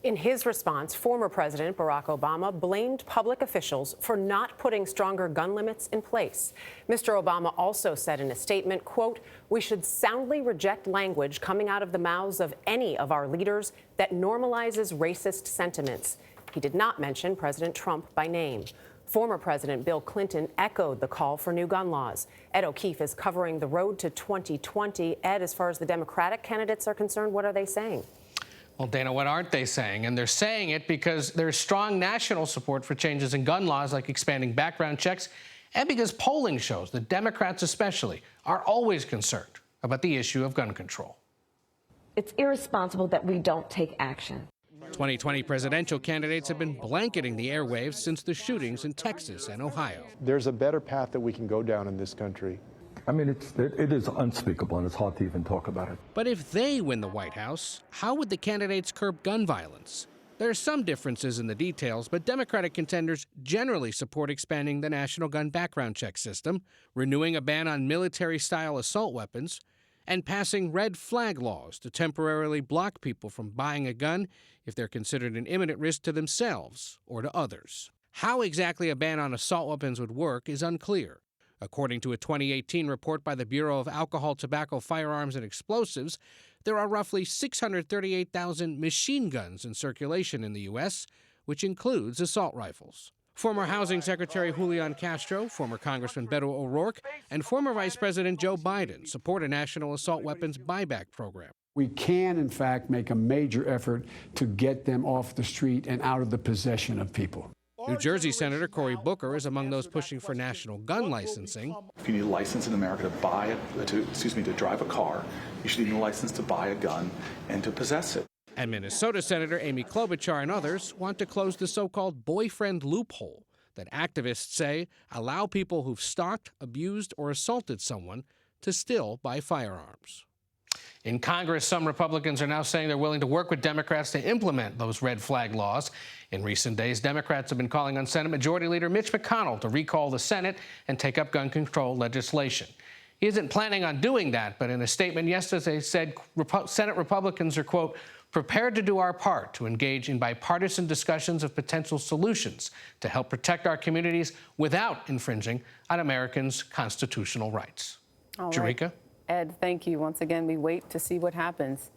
In his response, former President Barack Obama blamed public officials for not putting stronger gun limits in place. Mr. Obama also said in a statement, quote, "We should soundly reject language coming out of the mouths of any of our leaders that normalizes racist sentiments." He did not mention President Trump by name. Former President Bill Clinton echoed the call for new gun laws. Ed O'Keefe is covering the road to 2020. Ed, as far as the Democratic candidates are concerned, what are they saying? Well, Dana, what aren't they saying? And they're saying it because there's strong national support for changes in gun laws like expanding background checks, and because polling shows that Democrats especially are always concerned about the issue of gun control. It's irresponsible that we don't take action. 2020 presidential candidates have been blanketing the airwaves since the shootings in Texas and Ohio. There's a better path that we can go down in this country. I mean, it is unspeakable, and it's hard to even talk about it. But if they win the White House, how would the candidates curb gun violence? There are some differences in the details, but Democratic contenders generally support expanding the national gun background check system, renewing a ban on military-style assault weapons, and passing red flag laws to temporarily block people from buying a gun if they're considered an imminent risk to themselves or to others. How exactly a ban on assault weapons would work is unclear. According to a 2018 report by the Bureau of Alcohol, Tobacco, Firearms, and Explosives, there are roughly 638,000 machine guns in circulation in the U.S., which includes assault rifles. Former Housing Secretary Julian Castro, former Congressman Beto O'Rourke, and former Vice President Joe Biden support a national assault weapons buyback program. We can, in fact, make a major effort to get them off the street and out of the possession of people. New Jersey Senator Cory Booker is among those pushing for national gun licensing. If you need a license in America to drive a car, you should need a license to buy a gun and to possess it. And Minnesota Senator Amy Klobuchar and others want to close the so-called boyfriend loophole that activists say allow people who've stalked, abused, or assaulted someone to still buy firearms. In Congress, some Republicans are now saying they're willing to work with Democrats to implement those red flag laws. In recent days, Democrats have been calling on Senate Majority Leader Mitch McConnell to recall the Senate and take up gun control legislation. He isn't planning on doing that, but in a statement yesterday said Senate Republicans are, quote, prepared to do our part to engage in bipartisan discussions of potential solutions to help protect our communities without infringing on Americans' constitutional rights. All Jerika? right. Ed, thank you. Once again, we wait to see what happens.